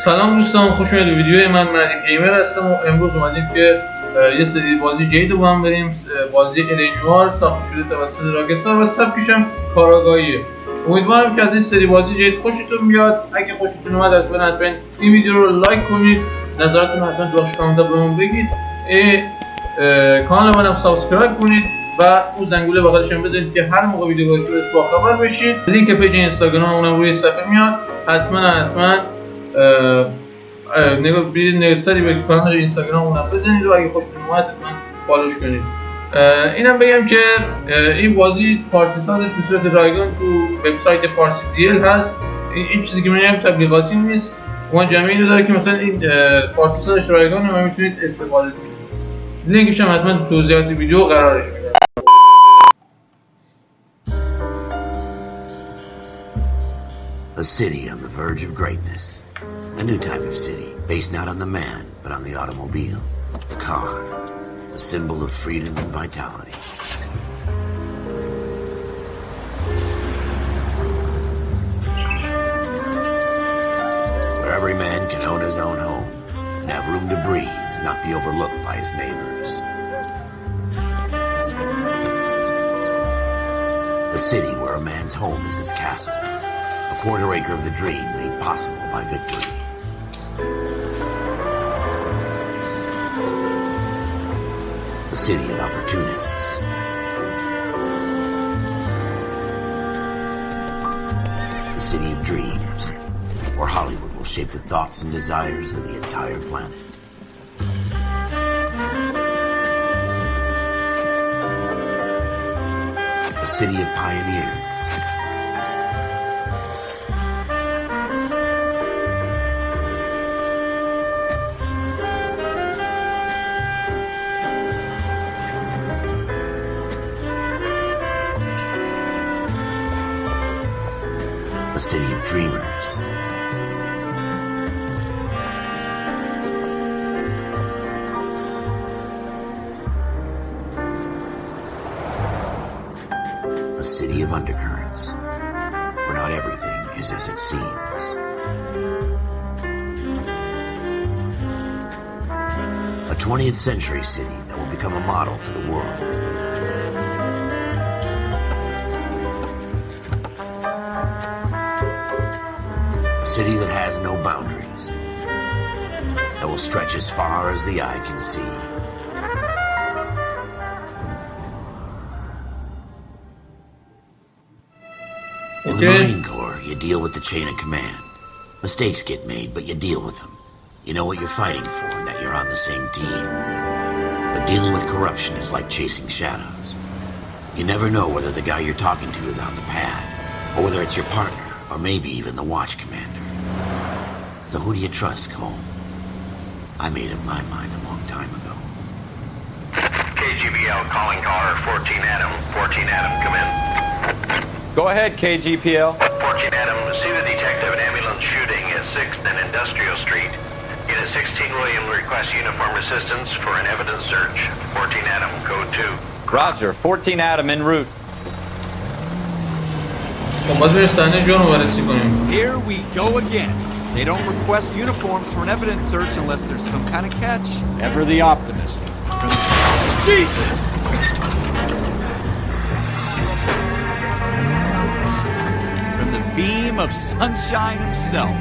سلام دوستان، خوش اومدید. ویدیو من گیمر هستم و امروز اومدیم که یه سری بازی جدید رو با هم بریم. بازی نوار ساخته شده توسط راگستار و سبکش هم کاراگاهیه. امیدوارم که از این سری بازی جدید خوشتون بیاد. اگه خوشتون اومد حتما این ویدیو رو لایک کنید، نظراتتون حتما تو کامنت بهمون بگید. کانال منم سابسکرایب کنید و اون زنگوله بغلش هم بزنید که هر موقع ویدیو گذاشته با خبر بشید. لینک پیج اینستاگراممون روی صفحه میاد. حتما نگاه سری به کانال اینستاگراممون بزنید و اگه خوشتون اومد حتما فالوش کنید. اینم بگم که این بازی فارسی سازش به صورت رایگان تو وبسایت فارسی دیل هست. این چیزی که میگم تبلیغاتی نیست. اون جمعی رو داره که مثلا این فارسی سازش رایگانه و میتونید استفاده کنید. لینکش هم حتما تو توضیحات ویدیو قرارش میدم. A city on the verge of greatness. A new type of city, based not on the man, but on the automobile, the car, a symbol of freedom and vitality. Where every man can own his own home, and have room to breathe, and not be overlooked by his neighbors. A city where a man's home is his castle. A quarter acre of the dream made possible by victory. A city of opportunists. A city of dreams, where Hollywood will shape the thoughts and desires of the entire planet. A city of pioneers. A city of dreamers. A city of undercurrents, where not everything is as it seems. A 20th century city that will become a model for the world. A city that has no boundaries, that will stretch as far as the eye can see. In the Marine Corps, you deal with the chain of command. Mistakes get made, but you deal with them. You know what you're fighting for and that you're on the same team. But dealing with corruption is like chasing shadows. You never know whether the guy you're talking to is on the pad, or whether it's your partner, or maybe even the watch commander. So who do you trust, Cole? I made up my mind a long time ago. KGBL calling caller 14 Adam. 14 Adam, come in. Go ahead, KGPL. 14 Adam, see the detective an ambulance shooting at 6th and Industrial Street. Unit 16 William requests uniform assistance for an evidence search. 14 Adam, code 2. Roger, 14 Adam en route. Here we go again. They don't request uniforms for an evidence search unless there's some kind of catch. Ever the optimist. Jesus! From the beam of sunshine himself.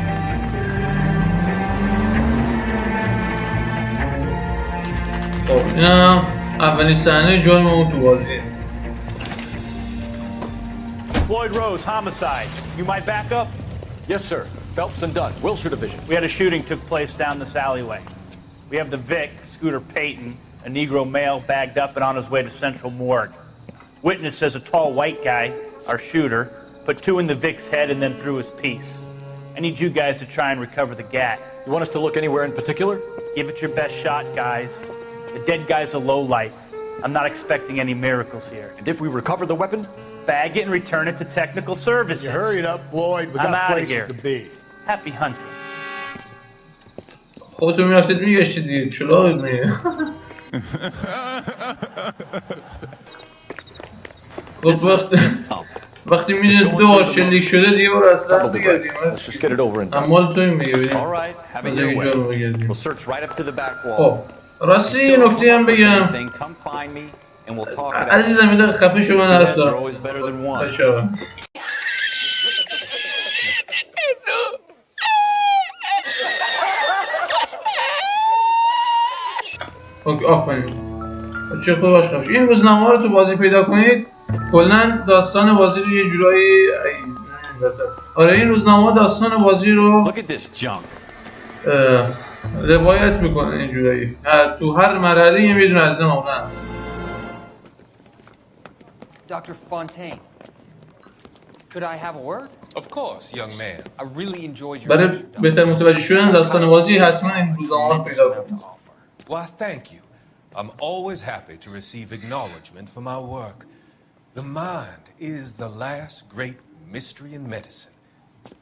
اینم اولین صحنه جرممون تو بازی. Floyd Rose, homicide. You might back up? Yes, sir. Phelps and Dunn, Wilshire Division. We had a shooting took place down this alleyway. We have the Vic, Scooter Payton, a Negro male bagged up and on his way to Central Morgue. Witness says a tall white guy, our shooter, put 2 in the Vic's head and then threw his piece. I need you guys to try and recover the gat. You want us to look anywhere in particular? Give it your best shot, guys. The dead guy's a lowlife. I'm not expecting any miracles here. And if we recover the weapon? Bag it and return it to technical services. You hurry it up, Floyd. We I'm got outta places here. to be. Happy hunting. خودتون میرفتید میگشتید دیگه چلا میگه. This is tough. وقتی میدونه 2 بار شلیک شده دیگه برو اصلا بگردیم. Let's just get it over and done. اما تو این میگه ببینیم. All right, have it your way. We'll search right up to the back wall. خب راستی یه نکته هم بگم Come find me and we'll talk about it. عزیزم یه دقیقه خفه شو من حرف They're دارم. always better than one. باشه اوکی آفرین چه خوب باش خفش. این روزنامه رو تو بازی پیدا کنید کلا داستان بازی رو یه جورایی آره این روزنامه داستان بازی رو Look at this junk. روایت میکنه این جورایی تو هر مرحله یه دونه از نمونه هست. Dr. Fontaine, could I have a word? Of course, young man. I really enjoyed your برای lecture, بهتر Doctor. متوجه شدن داستان بازی حتما این روزنامه رو پیدا کنید. Why, thank you. I'm always happy to receive acknowledgement for my work. The mind is the last great mystery in medicine.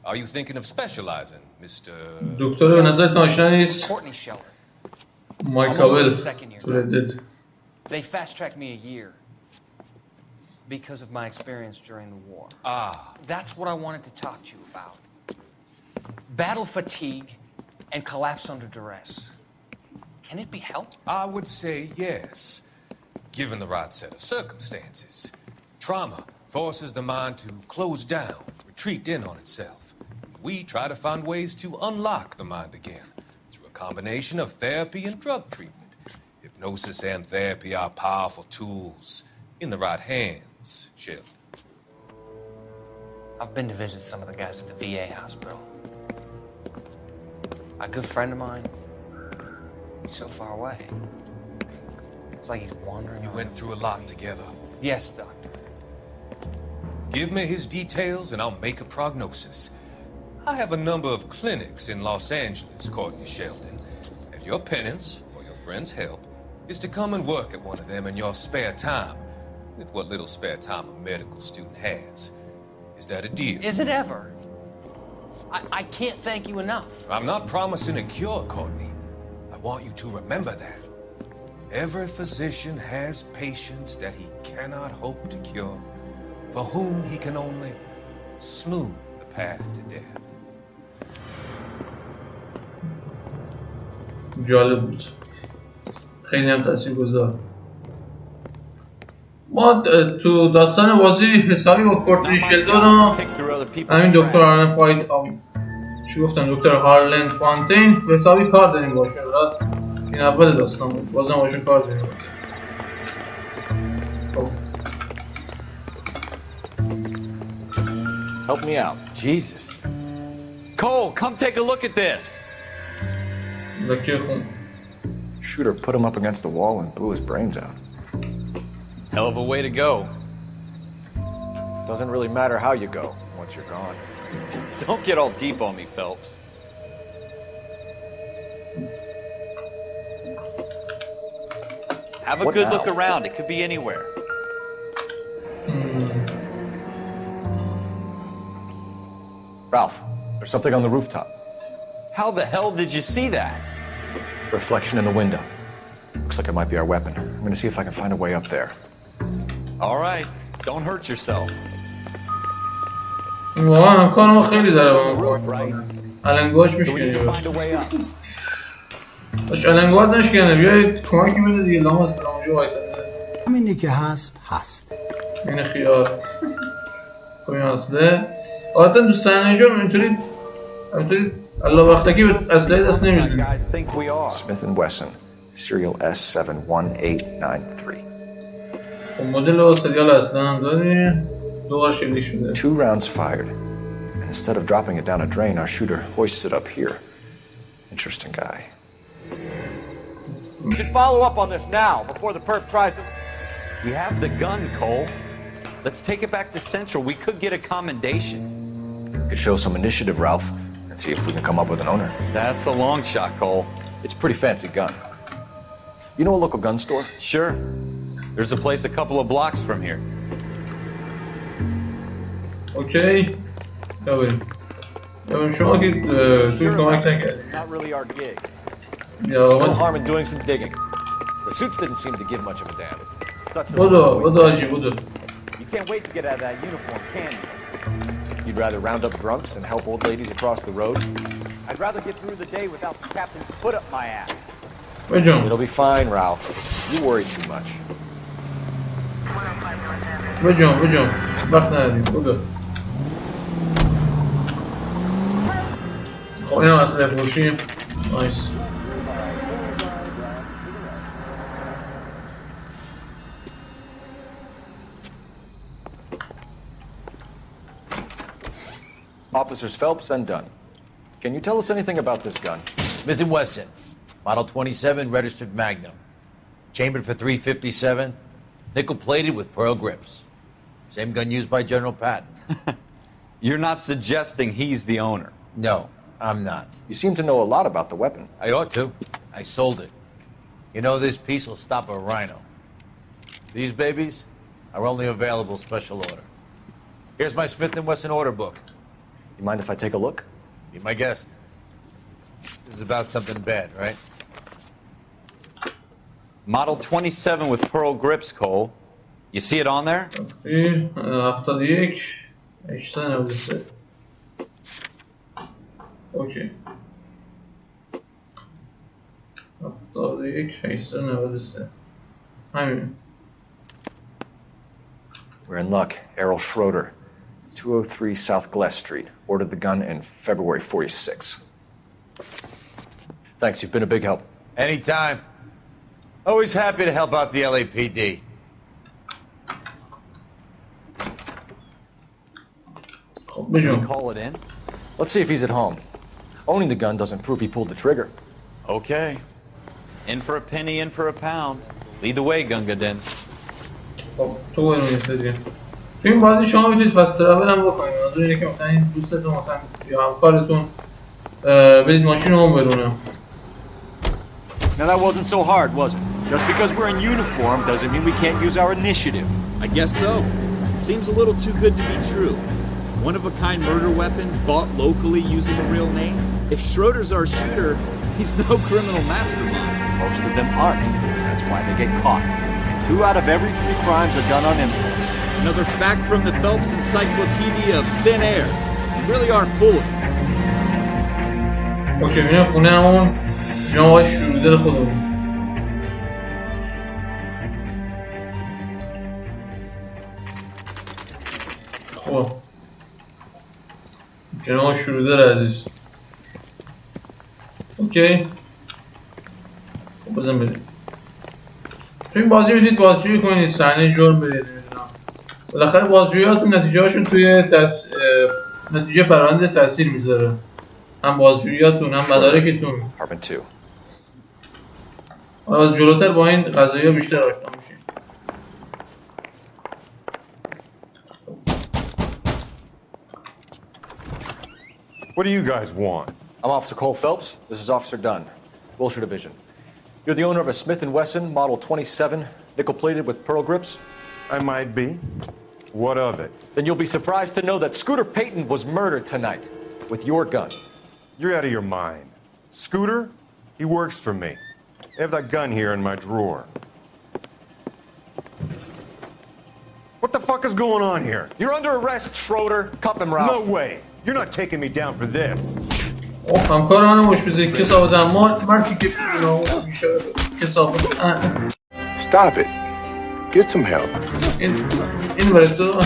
Are you thinking of specializing, Mr. دکتر به نظرتون آشنا نیست؟ Courtney Sheller. مایکابل جدید. They fast-tracked me a year because of my experience during the war. That's what I wanted to talk to you about. Battle fatigue and collapse under duress. Can it be helped? I would say yes, given the right set of circumstances. Trauma forces the mind to close down, retreat in on itself. We try to find ways to unlock the mind again through a combination of therapy and drug treatment. Hypnosis and therapy are powerful tools in the right hands, Chip. I've been to visit some of the guys at the VA hospital. A good friend of mine, he's so far away. It's like he's wandering You around. went through a lot together. Yes, Doctor. Give me his details and I'll make a prognosis. I have a number of clinics in Los Angeles, Courtney Sheldon, and your penance, for your friend's help, is to come and work at one of them in your spare time, with what little spare time a medical student has. Is that a deal? Is it ever? I can't thank you enough. I'm not promising a cure, Courtney. I want you to remember that. Every physician has patients that he cannot hope to cure, for whom he can only smooth the path to death. جالب بود خیلی هم تاثیرگذار. ما تو داستان بازی حسابی با کورتنی شلدون و همین دکتر هارلن فایت چی گفتم دکتر هارلن فانتین حسابی کار داریم باشون. این اول داستان بود بازم باشون کار داریم. Help me out. Jesus. Cole, come take a look at this. Shooter put him up against the wall and blew his brains out. Hell of a way to go. Doesn't really matter how you go once you're gone. Don't get all deep on me, Phelps. Have a What good now? look around. It could be anywhere. Ralph, there's something on the rooftop. How the hell did you see that? Reflection in the window. Looks like it might be our weapon. I'm gonna see if I can find a way up there. All right. Don't hurt yourself. واقعا کار ما خیلی داره با ما علنگوهاش میشکنی Find a way up. باش علنگوهات نشکنه بیایید کمکی بده دیگه لام هست اونجا وایساده همینی که هست این خیار خب این اصله عادتا دوستان اینجا اینطوری الله وقتکی به اصله دست نمیزنی. Guys think we are. Smith & Wesson, serial S71893. خب مدل و سریال اصله هم داریم 2 بار شلیک شده. 2 rounds fired. And instead of dropping it down a drain, our shooter hoists it up here. Interesting guy. We should follow up on this now, before the perp tries to... We have the gun, Cole. Let's take it back to Central. We could get a commendation. We could show some initiative, Ralph, and see if we can come up with an owner. That's a long shot, Cole. It's a pretty fancy gun. You know a local gun store? Sure. There's a place a couple of blocks from here. اوکی بریم شما که توی کمک نکردید Not really our gig. یا No من harm in doing some digging. The suits didn't seem to give much of a damn. بودو آجی بودو You can't wait to get out of that uniform, can you? You'd rather round up drunks and help old ladies across the road? I'd rather get through the day without the captain's foot up my ass. It'll be fine, Ralph. You worry too much. بجام وقت نداریم بودو. خب این هم اصلا فروشیم. نایس. Officers Phelps and Dunn. Can you tell us anything about this gun? Smith & Wesson, Model 27, registered Magnum. Chambered for .357, nickel-plated with pearl grips. Same gun used by General Patton. You're not suggesting he's the owner? No, I'm not. You seem to know a lot about the weapon. I ought to. I sold it. You know, this piece will stop a rhino. These babies are only available special order. Here's my Smith & Wesson order book. You mind if I take a look? Be my guest. This is about something bad, right? Model 27 with pearl grips, Cole. You see it on there? 71 893. اوکی 71 893 همین. We're in luck. Errol Schroeder, 203 South Glass Street. Ordered the gun in February 46. Thanks, you've been a big help. Anytime. Always happy to help out the LAPD. Can we call it in? Let's see if he's at home. Owning the gun doesn't prove he pulled the trigger. Okay. In for a penny, in for a pound. Lead the way, Gunga Din. خب تو باید می‌رسیدی. تو این بازی شما میتونید فاست ترافل هم بکنید. منظور اینه که مثلا این دوستتون مثلا یا همکارتون بدید ماشین رو اون برونه. Now that wasn't so hard, was it? Just because we're in uniform doesn't mean we can't use our initiative. I guess so. Seems a little too good to be true. One-of-a-kind murder weapon bought locally using a real name? If Schroeder's our shooter, he's no criminal mastermind. Most of them aren't. That's why they get caught. 2 out of every 3 crimes are done on impulse. Another fact from the Phelps Encyclopedia of Thin Air. You really are full of it. اوکی میرم خونه همون جناب آقای شروده خودمون. خب جناب شروده عزیز. اوکی خب بزن بریم. تو این بازی میتونید بازجویی کنید، صحنه جرم برید. نمیدونم بالاخره بازجوییاتون نتیجه هاشون توی نتیجه پرونده تاثیر میذاره. هم بازجوییاتون هم مدارکتون. حالا از جلوتر با این قضایی ها بیشتر آشنا میشین. What do you guys want? I'm Officer Cole Phelps. This is Officer Dunn, Wilshire Division. You're the owner of a Smith & Wesson Model 27, nickel-plated with pearl grips? I might be. What of it? Then you'll be surprised to know that Scooter Payton was murdered tonight with your gun. You're out of your mind. Scooter? He works for me. I have that gun here in my drawer. What the fuck is going on here? You're under arrest, Schroeder. Cuff him, Ralph. No way. You're not taking me down for this. همکار منو مش بزنید کسافت اما مرتی که میشه کسافت. Stop it. Get some help. این برای تو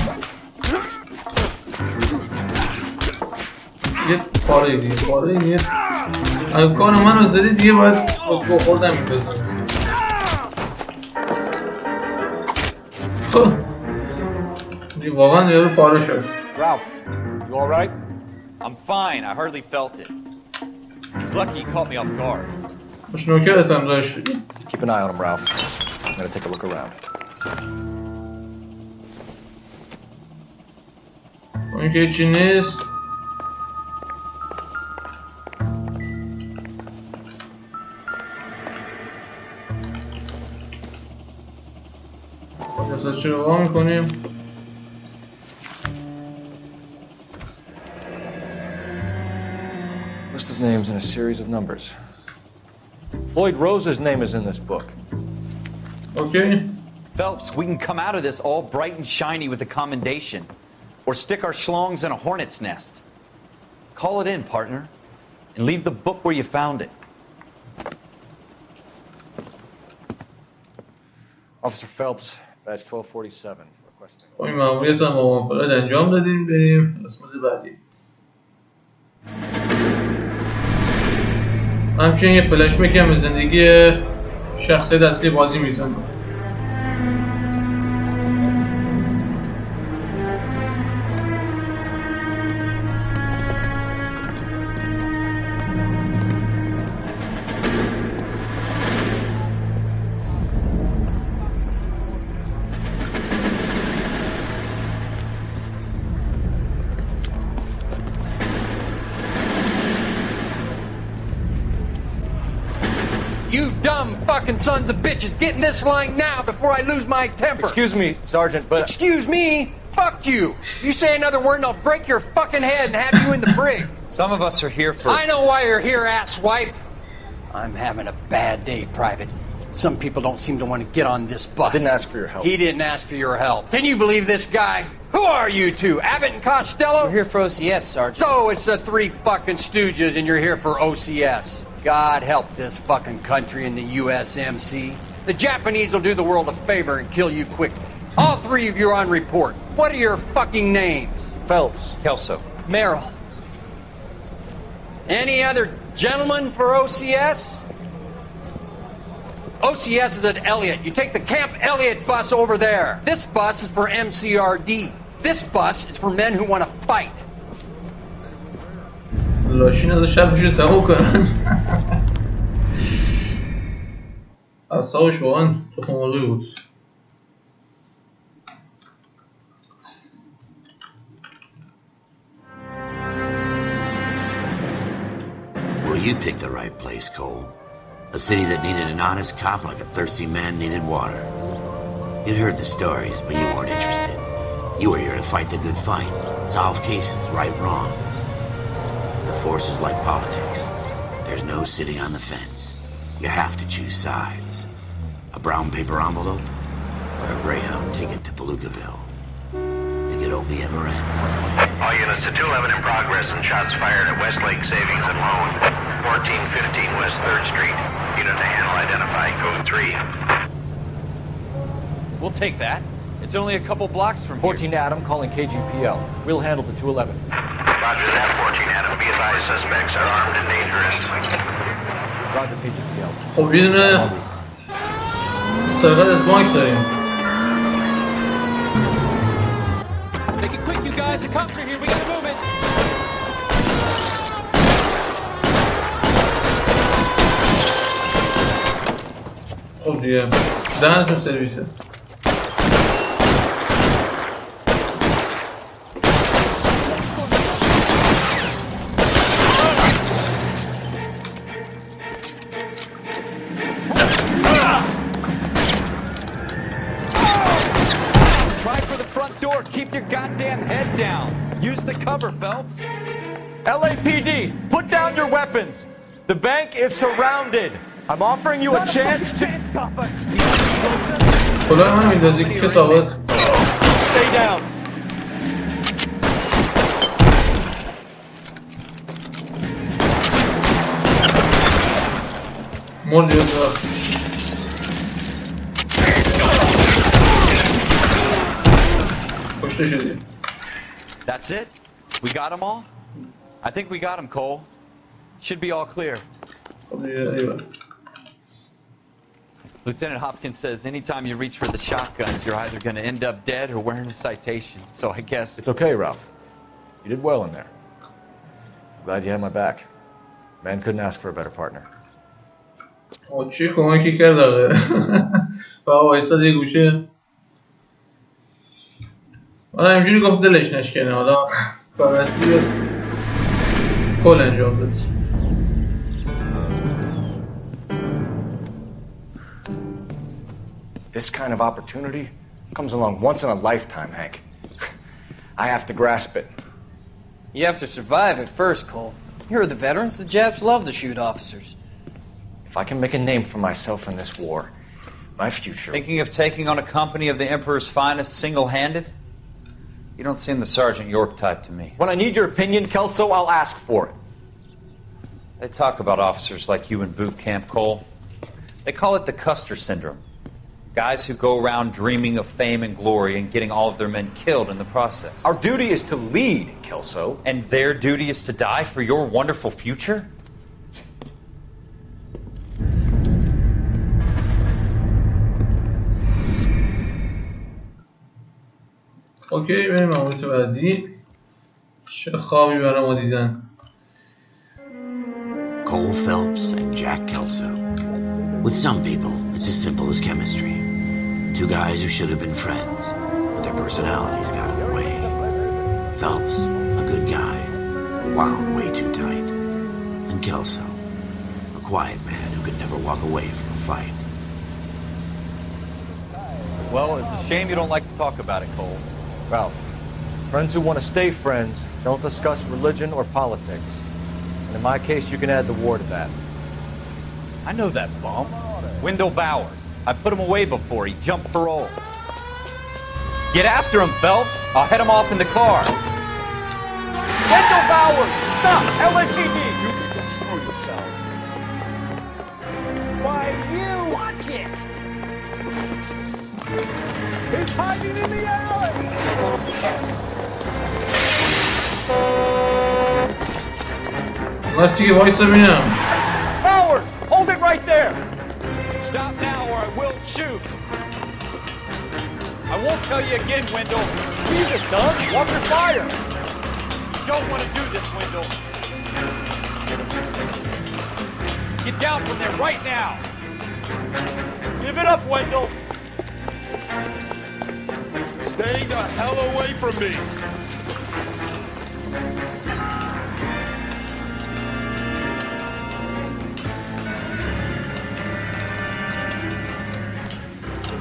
یه پاره دیگه همکار منو زدی دیگه باید خوردم میبزنم. خب دیگه واقعا یارو پاره شد. Ralph, you all right? I'm fine. I hardly felt it. He's lucky he caught me off guard. مش نوکرت هم داشت. Keep an eye on him, Ralph. I'm gonna take a look around. این که هیچی نیست. خب چه رو میکنیم؟ List of names and a series of numbers. Floyd Rose's name is in this book. Okay. Phelps, we can come out of this all bright and shiny with a commendation. Or stick our schlongs in a hornet's nest. Call it in, partner. And leave the book where you found it. Officer Phelps, badge 1247, requesting. این ماموریت هم با موافقت انجام دادیم. بریم قسمت بعدی. همچنین یه فلش بک هم به زندگی شخصیت اصلی بازی میزنم. You dumb fucking sons of bitches, get in this line now before I lose my temper. Excuse me, Sergeant, but... Excuse me? Fuck you. You say another word and I'll break your fucking head and have you in the brig. Some of us are here for... I know why you're here, asswipe. I'm having a bad day, Private. Some people don't seem to want to get on this bus. I didn't ask for your help. He didn't ask for your help. Can you believe this guy? Who are you two? Abbott and Costello? We're here for OCS, Sergeant. So it's the three fucking stooges and you're here for OCS. God help this fucking country and the USMC. The Japanese will do the world a favor and kill you quickly. All three of you are on report. What are your fucking names? Phelps. Kelso. Merrill. Any other gentlemen for OCS? OCS is at Elliott. You take the Camp Elliott bus over there. This bus is for MCRD. This bus is for men who want to fight. لاشین از شبشو تموم کنن. اصابش واقعا تخم مرغی بود. Well, you picked the right place, Cole. A city that needed an honest cop like a thirsty man needed water. You'd heard the stories, but you weren't interested. You were here to fight the good fight, solve cases, right wrongs. The force is like politics. There's no sitting on the fence. You have to choose sides. A brown paper envelope or a Greyhound ticket to Palookaville. It could only ever end one way. All units to 211 in progress and shots fired at Westlake Savings and Loan, 1415 West 3rd Street. Unit to handle identify, code 3. We'll take that. It's only a couple blocks from 14 Adam calling KGPL. We'll handle the 211. Roger that, 14 Adam. Be advised, suspects are armed and dangerous. Roger KGPL. خب یه دونه سرقت از بانک داریم. Make it quick, you guys. The cops are here. We gotta move it. خب دیگه دهنتون سرویسه. Keep your goddamn head down. Use the cover, Phelps. LAPD, put down your weapons. The bank is surrounded. I'm offering you a chance to... کلاه من میندازی که ثابت. Stay down. مول دیوز That's it? We got them all? I think we got them, Cole. Should be all clear. Lieutenant Hopkins says anytime you reach for the shotguns, you're either going to end up dead or wearing a citation. So I guess... It's okay, Ralph. You did well in there. Glad you had my back. Man couldn't ask for a better partner. چی کمکی کرد آقا با وایساد یه گوشه حالا اینجوری گفت دلش نشکنه حالا فرستی کل انجام داد This kind of opportunity comes along once in a lifetime, Hank. I have to grasp it. You have to survive it first, Cole. Here are the veterans. The Japs love to shoot officers. If I can make a name for myself in this war, My future. Thinking of taking on a company of the Emperor's finest single-handed? You don't seem the Sergeant York type to me. When I need your opinion, Kelso, I'll ask for it. They talk about officers like you in boot camp, Cole. They call it the Custer Syndrome. Guys who go around dreaming of fame and glory and getting all of their men killed in the process. Our duty is to lead, Kelso. And their duty is to die for your wonderful future? اوکی بریم مورد بعدی. چه خوابی برای ما دیدن. Cole Phelps and Jack Kelso. With some people, it's as simple as chemistry. Two guys who should have been friends, but their personalities got in the way. Phelps, a good guy, wound way too tight. And Kelso, a quiet man who could never walk away from a fight. Well, it's a shame you don't like to talk about it, Cole. Ralph, friends who want to stay friends don't discuss religion or politics. And in my case, you can add the war to that. I know that bum. Wendell Bowers. I put him away before he jumped parole. Get after him, Phelps. I'll head him off in the car. Wendell Bowers! Stop! LAPD! You can go screw yourselves. Why, you! Watch it! He's hiding in the alley! مرتی که وایسا ببینم. Bowers! Hold it right there! Stop now or I will shoot. I won't tell you again, Wendell. Jesus, Doug! Walk your fire! You don't want to do this, Wendell. Get down from there right now. Give it up, Wendell! Stay the hell away from me!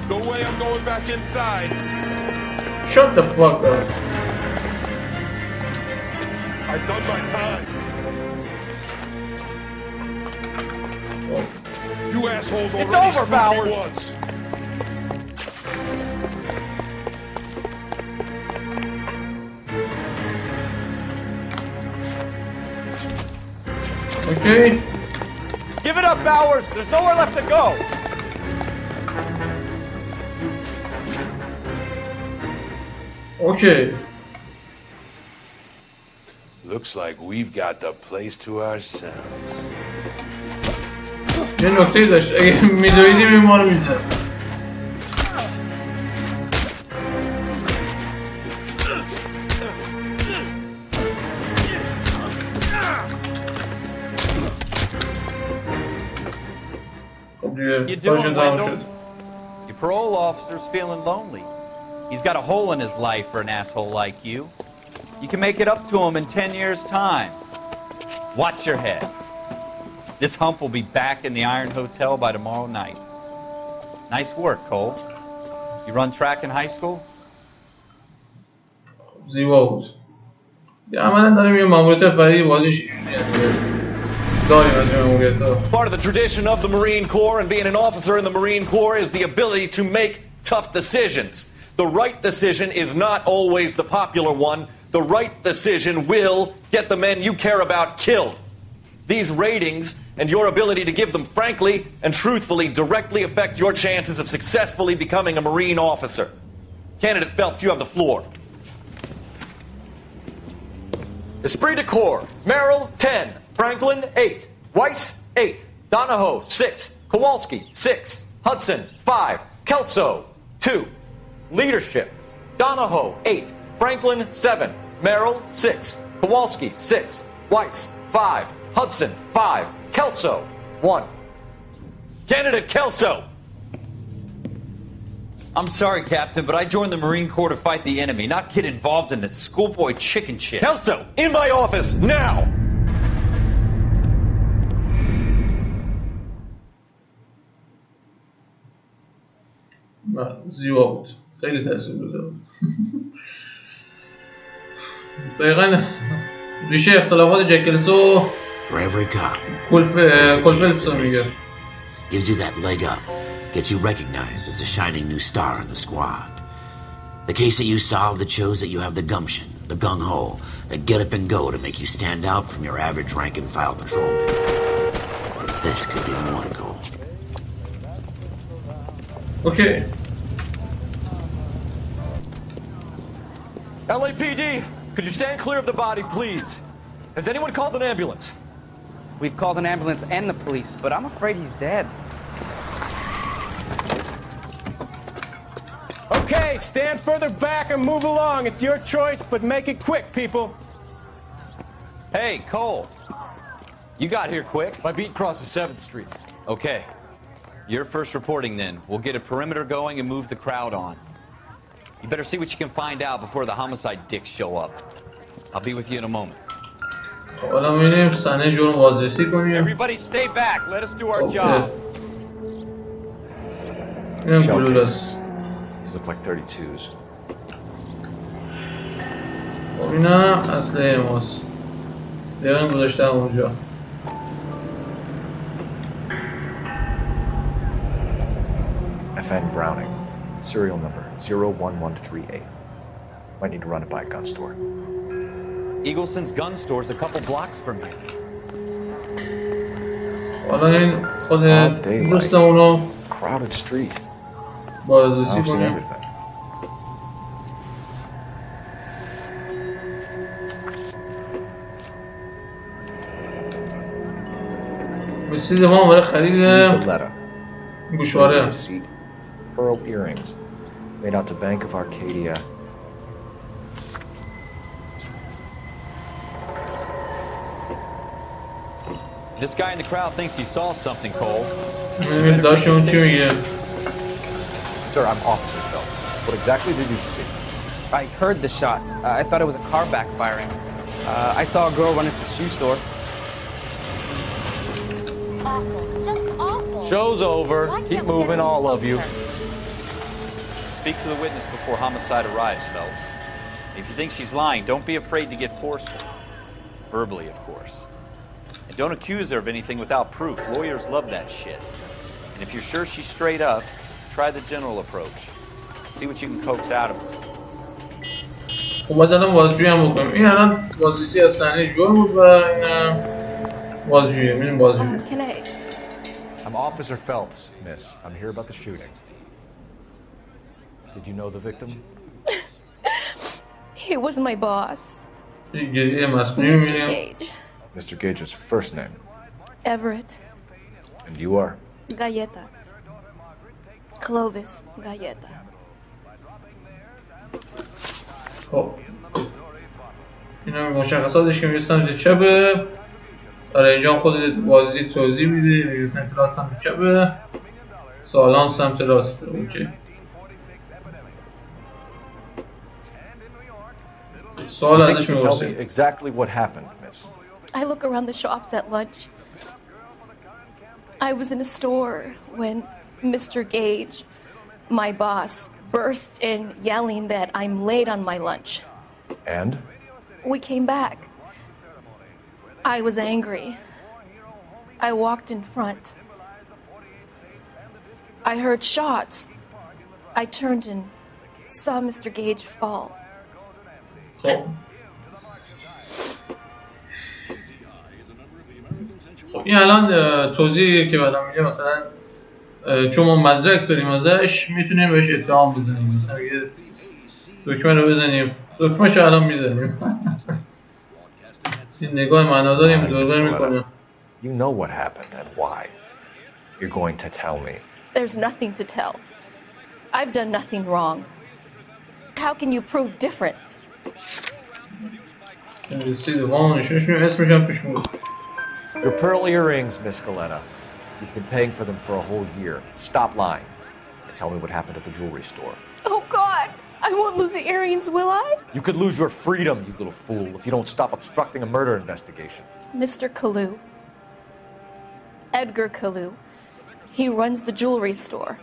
No way I'm going back inside. Shut the fuck up. I've done my time. Oh. You assholes already It's over, screwed Bowers. me once. Okay. Give it up, Bowers! There's nowhere left to go! Okay. Looks like we've got the place to ourselves. یه نکته داشت اگه میدویدیم این ما رو میزد. You doing, Wendell? Your parole officer's feeling lonely. He's got a hole in his life for an asshole like you. You can make it up to him in 10 years' time. Watch your head. This hump will be back in the Iron Hotel by tomorrow night. Nice work, Cole. You run track in high school? زیبا بود. عملا داریم یه ماموریت فرعی بازیش Part of the tradition of the Marine Corps and being an officer in the Marine Corps is the ability to make tough decisions. The right decision is not always the popular one. The right decision will get the men you care about killed. These ratings and your ability to give them frankly and truthfully directly affect your chances of successfully becoming a Marine officer. Candidate Phelps, you have the floor. Esprit de Corps, Merrill, 10. Franklin, 8. Weiss, 8. Donahoe, 6. Kowalski, 6. Hudson, 5. Kelso, 2. Leadership, Donahoe, 8. Franklin, 7. Merrill, 6. Kowalski, 6. Weiss, 5. Hudson, 5. Kelso, 1. Candidate Kelso! I'm sorry, Captain, but I joined the Marine Corps to fight the enemy, not get involved in this schoolboy chicken shit. Kelso, in my office, now! زیبا بود. خیلی تاثیرگذار بود. دقیقاً ریشه اختلافات For every cop, کلفستون میگه. gives you that leg up gets you recognized as the shining new star in the squad. The case that you solved that shows that you have the gumption, the gung-ho, the get up and go to make you stand out from your average rank-and-file patrolman. This could be the one goal. Okay. LAPD, could you stand clear of the body, please? Has anyone called an ambulance? We've called an ambulance and the police, but I'm afraid he's dead. Okay, stand further back and move along. It's your choice, but make it quick, people. Hey, Cole. You got here quick. My beat crosses 7th Street. Okay. You're first reporting then. We'll get a perimeter going and move the crowd on. You better see what you can find out before the homicide dicks show up. I'll be with you in a moment. Everybody stay back. Let us do our job. Shell cases. These look like 32s. اینا اصله ماست. دیگه گذاشتم اونجا. FN Browning. Serial number 01138. Might need to run it by a gun store. Eagleson's gun store's a couple blocks from here. حالا این خود دوستمونو crowded street. بازرسی کنیم. رسید ما برای خرید گوشواره. Pearl earrings made out to Bank of Arcadia. This guy in the crowd thinks he saw something, Cole. Sir, I'm Officer Phelps. What exactly did you see? I heard the shots. I thought it was a car backfiring. I saw a girl run into the shoe store. Awful. Just awful. Show's over. Keep moving, all of you. Speak to the witness before homicide arrives, Phelps. If you think she's lying, don't be afraid to get forceful. Verbally, of course. And don't accuse her of anything without proof. Lawyers love that shit. And if you're sure she's straight up, try the general approach. See what you can coax out of her. باید الان بازجویی هم بکنیم. این الان بازرسی از صحنه جرم بود و این بازجویی. میریم بازجویی. I'm Officer Phelps, miss. I'm here about the shooting. Did you know the victim? He was my boss. Mr. Gage. Mr. Gage's first name. Everett. And you are? Galleta. Clovis Galleta. خب این هم مشخصاتش که میرسن به چپه. برای اینجا خود بازی توضیح میده. میرسن اطلاعات سمت چپه. سالان سمت راسته. اوکی. سوال ازش میپرسیم. Exactly what happened, miss. I look around the shops at lunch. I was in a store when Mr. Gage, my boss, bursts in yelling that I'm late on my lunch. And? We came back. I was angry. I walked in front. I heard shots. I turned and saw Mr. Gage fall. خب این الان توضیحی که بعدم میگه مثلا چون ما مدرک داریم ازش میتونیم بهش اتهام بزنیم. مثلا یه دکمه رو بزنیم. دکمه‌ش رو الان میزنیم. این نگاه معناداری دوربر میکنه. You know what happened and why. You're going to tell me. There's nothing to tell. I've done nothing wrong. How can you prove different? Your pearl earrings, Miss Galleta. You've been paying for them for a whole year. Stop lying and tell me what happened at the jewelry store. Oh God, I won't lose the earrings, will I? You could lose your freedom, you little fool, if you don't stop obstructing a murder investigation. Mr. Kalu. Edgar Kalu. He runs the jewelry store.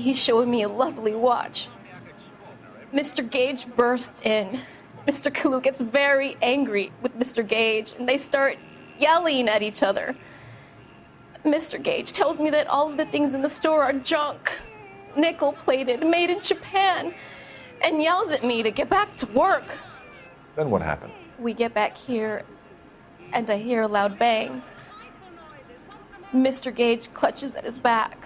He showed me a lovely watch. Mr. Gage bursts in. Mr. Kalu gets very angry with Mr. Gage and they start yelling at each other. Mr. Gage tells me that all of the things in the store are junk, nickel-plated, made in Japan, and yells at me to get back to work. Then what happened? We get back here, and I hear a loud bang. Mr. Gage clutches at his back.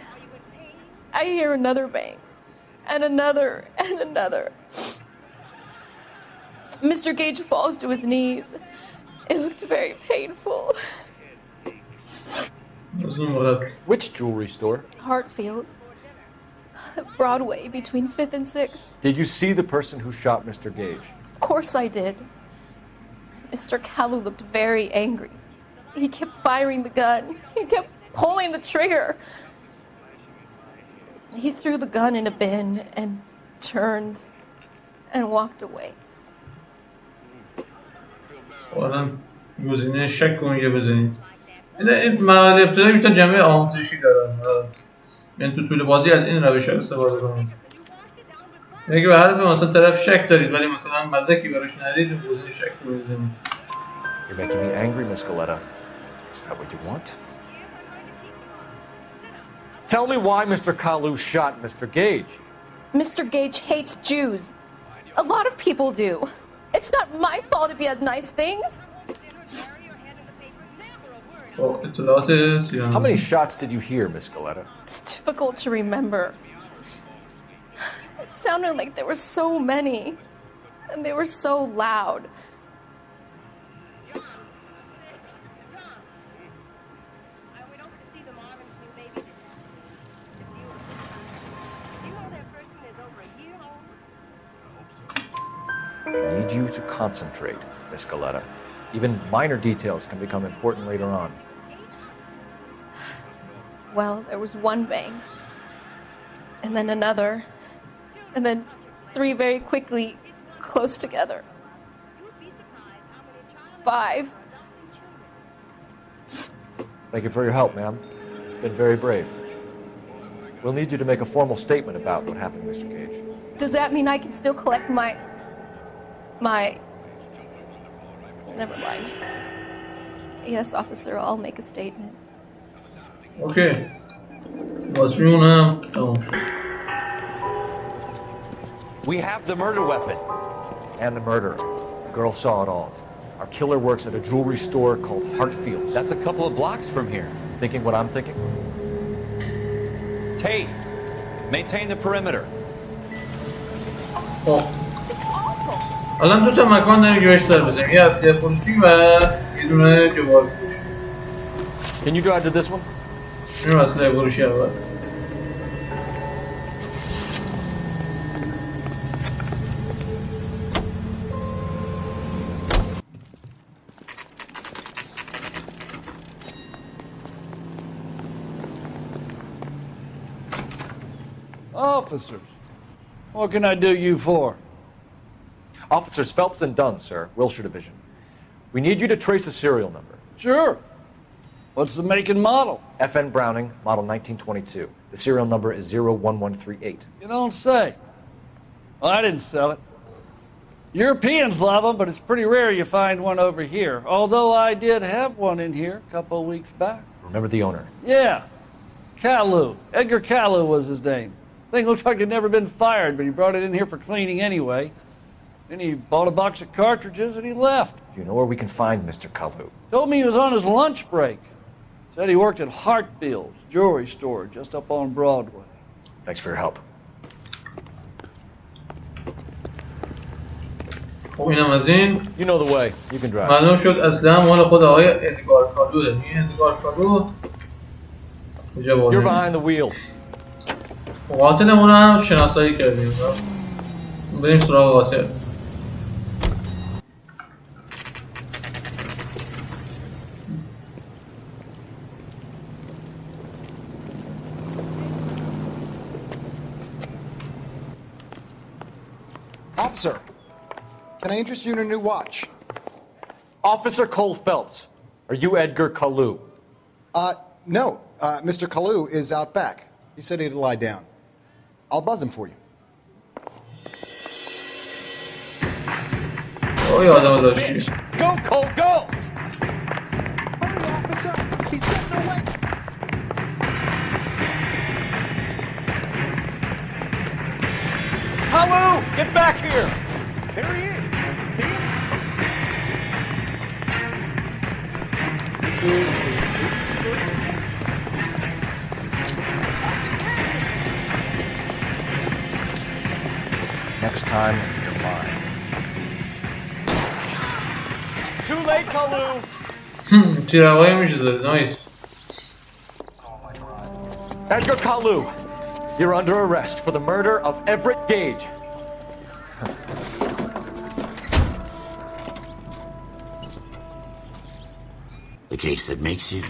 I hear another bang, and another, and another. Mr. Gage falls to his knees. It looked very painful. Which jewelry store? Hartfield's. Broadway, between 5th and 6th. Did you see the person who shot Mr. Gage? Of course I did. Mr. Kalu looked very angry. He kept firing the gun. He kept pulling the trigger. He threw the gun in a bin and turned and walked away. الان گزینه شک کن یه بزنید. این مرحله ابتدایی بیشتر جنبه آموزشی دارن. یعنی تو طول بازی از این روش استفاده کنید. اگه به هدف مثلا طرف شک دارید ولی مثلا مدرکی براش ندارید اون گزینه شک رو بزنید. You're making me angry, Miss Galetta. Is that what you want? Tell me why Mr. Kalu shot Mr. Gage. Mr. Gage hates Jews. A lot of people do. It's not my fault if he has nice things. How many shots did you hear, Miss Galetta? It's difficult to remember. It sounded like there were so many, and they were so loud. I need you to concentrate, Miss Galetta. Even minor details can become important later on. Well, there was one bang, and then another, and then 3 very quickly, close together. 5. Thank you for your help, ma'am. You've been very brave. We'll need you to make a formal statement about what happened, Mr. Gage. Does that mean I can still collect my... Never mind. Yes, officer, I'll make a statement. Okay. What's your name? We have the murder weapon. And the murderer. The girl saw it all. Our killer works at a jewelry store called Hartfield's. That's a couple of blocks from here. Thinking what I'm thinking? Tate, maintain the perimeter. Oh. الان 2 تا مکان داریم که بهش سر بزنیم. یه اسلحه فروشی و یه دونه جوال فروشی. Can you drive to this one? این اسلحه فروشی اول. Officers, what can I do you for? Officers Phelps and Dunn, sir, Wilshire Division. We need you to trace a serial number. Sure. What's the make and model? FN Browning, model 1922. The serial number is 01138. You don't say. Well, I didn't sell it. Europeans love them, but it's pretty rare you find one over here. Although I did have one in here a couple of weeks back. Remember the owner? Yeah. Kalu. Edgar Kalu was his name. Thing looks like it'd never been fired, but he brought it in here for cleaning anyway. Then he bought a box of cartridges and he left. Do you know where we can find Mr. Kalu? Told me he was on his lunch break. Said he worked at Hartfield's jewelry store just up on Broadway. Thanks for your help. خب اینم از این. You know the way. You can drive. معلوم شد اصلا مال خود آقای ادگار کالو ده. این ادگار کالو کجا باشه؟ You're behind the wheel. قاتلمون هم شناسایی کردیم. بریم سراغ قاتل. Officer, can I interest you in a new watch? Officer Cole Phelps, are you Edgar Kalu? No. Mr. Kalu is out back. He said he'd lie down. I'll buzz him for you. Oh, یادم داشتی. Go, Cole, go! Hurry, officer! He's getting away! Kalu, get back here! There he is. Next time, you're mine. Too late, Kalu. تیراوایی میشه زده. نایس. Edgar Kalu, you're under arrest for the murder of Everett Gage. The case that makes you,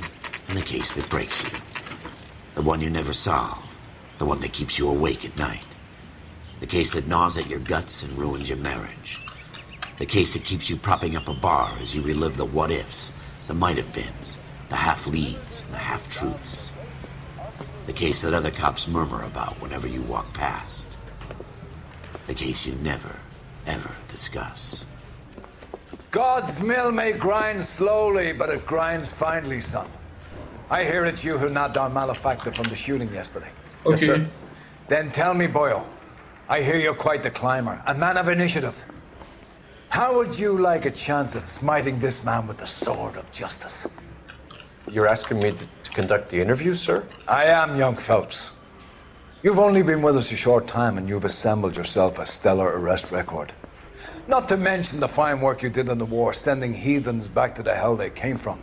and the case that breaks you. The one you never solve. The one that keeps you awake at night. The case that gnaws at your guts and ruins your marriage. The case that keeps you propping up a bar as you relive the what-ifs, the might-have-beens, the half-leads, and the half-truths. The case that other cops murmur about whenever you walk past. The case you never, ever discuss. God's mill may grind slowly, but it grinds finely, son. I hear it's you who nabbed our malefactor from the shooting yesterday. Okay. Yes, sir. Then tell me, Boyle, I hear you're quite the climber, a man of initiative. How would you like a chance at smiting this man with the sword of justice? You're asking me to conduct the interview, sir? I am, young Phelps. You've only been with us a short time and you've assembled yourself a stellar arrest record. Not to mention the fine work you did in the war, sending heathens back to the hell they came from.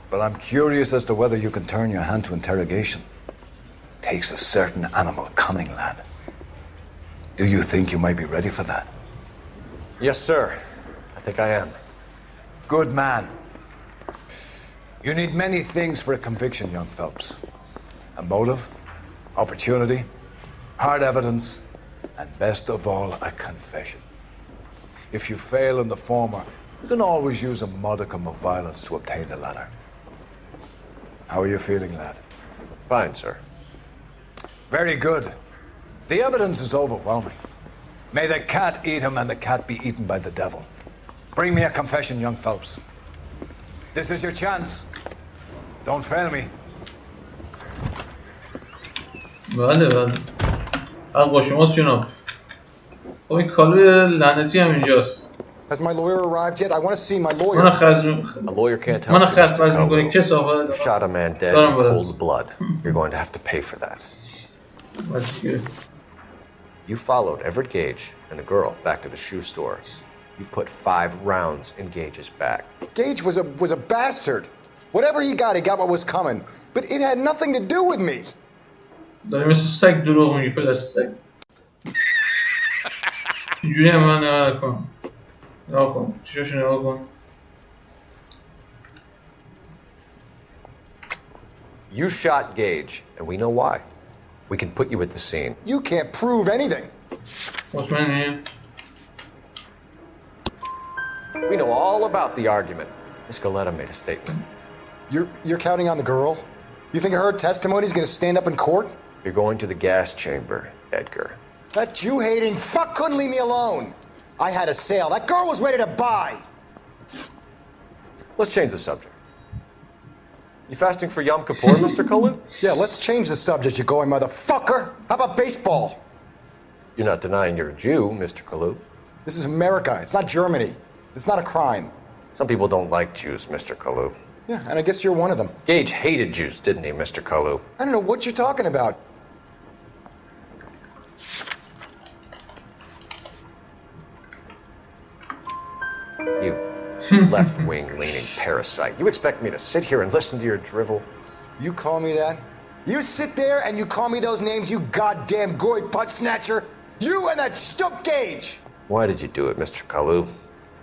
But I'm curious as to whether you can turn your hand to interrogation. Takes a certain animal cunning, lad. Do you think you might be ready for that? Yes, sir. I think I am. Good man. You need many things for a conviction, young Phelps. A motive, opportunity, hard evidence, and best of all, a confession. If you fail in the former, you can always use a modicum of violence to obtain the latter. How are you feeling, lad? Fine, sir. Very good. The evidence is overwhelming. May the cat eat him and the cat be eaten by the devil. Bring me a confession, young Phelps. This is your chance. Don't fail me. بله. حق با شماست جناب. خب این کالو لعنتی هم اینجاست. Has my lawyer arrived yet? I want to see my lawyer. A lawyer can't help you, Mr. Kalu. You shot a man dead in cold blood. You're going to have to pay for that. You followed Everett Gage and the girl back to the shoe store. You put 5 rounds in Gage's back. Gage was a bastard. Whatever he got what was coming. But it had nothing to do with me. داری مثل سگ دروغ میگی پدر سگ. اینجوری هم من نگاه کن. نگاه کن. چشاشو نگاه کن. You shot Gage, and we know why. We can put you at the scene. You can't prove anything. مطمئنی؟ We know all about the argument. Miss Galetta made a statement. You're counting on the girl? You think her testimony is going to stand up in court? You're going to the gas chamber, Edgar. That Jew-hating fuck couldn't leave me alone. I had a sale. That girl was ready to buy. Let's change the subject. You fasting for Yom Kippur, Mr. Kalu? Yeah, let's change the subject, you going motherfucker. How about baseball? You're not denying you're a Jew, Mr. Kalu. This is America. It's not Germany. It's not a crime. Some people don't like Jews, Mr. Kalu. Yeah, and I guess you're one of them. Gage hated Jews, didn't he, Mr. Kalu? I don't know what you're talking about. You left-wing leaning parasite. You expect me to sit here and listen to your drivel? You call me that? You sit there and you call me those names, you goddamn goy butt snatcher? You and that shtup Gage! Why did you do it, Mr. Kalu?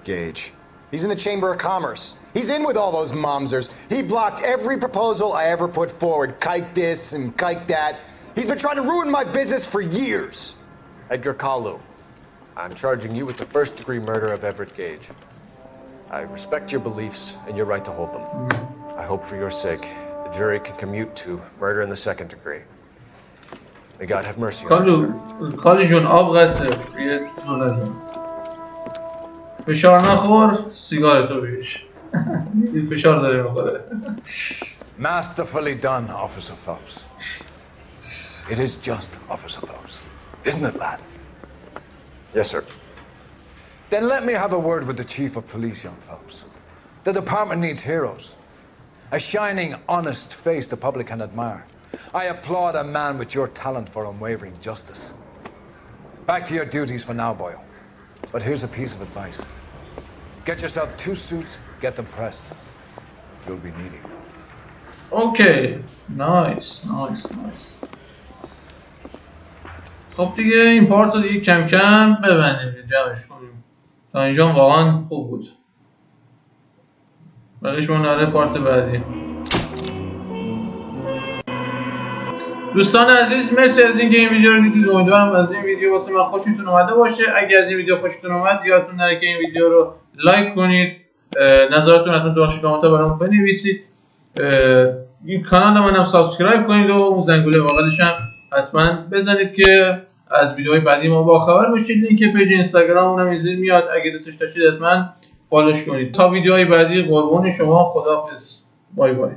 Gage. He's in the Chamber of Commerce. He's in with all those momsers. He blocked every proposal I ever put forward. Kike this and kike that. He's been trying to ruin my business for years. Edgar Kalu, I'm charging you with the first-degree murder of Everett Gage. I respect your beliefs and your right to hold them. I hope for your sake the jury can commute to murder in the second degree. May God have mercy on you, sir. کالی جون آب قطعه یه دو نزن فشار نخور سیگارتو بیش فشار داره میخوره Masterfully done, Officer Phelps. It is just, Officer Phelps. Isn't it, lad? Yes, sir. Then let me have a word with the chief of police, young folks. The department needs heroes. A shining, honest face the public can admire. I applaud a man with your talent for unwavering justice. Back to your duties for now, boyo. But here's a piece of advice. Get yourself 2 suits, get them pressed. You'll be needing them. Okay. Nice. خب دیگه این پارت رو دیگه کم کم ببندیم، جمعش کنیم. تا اینجا واقعا خوب بود. بقیش نواره پارت بعدی. دوستان عزیز، مرسی از اینکه این ویدیو رو دیدید. امیدوارم از این ویدیو واسه من خوشتون اومده باشه. اگر از این ویدیو خوشتون اومد، یادتون نره که این ویدیو رو لایک کنید. نظراتتون حتما تو کامنت برامون بنویسید. این کانال منم سابسکرایب کنید و اون زنگوله بغلش هم حتما بزنید که از ویدیوهای بعدی ما باخبر باشید. لینک پیج اینستاگراممون هم زیر میاد، اگه دوستش داشتید حتما فالوش کنید. تا ویدیوهای بعدی قربون شما، خداحافظ. بای بای.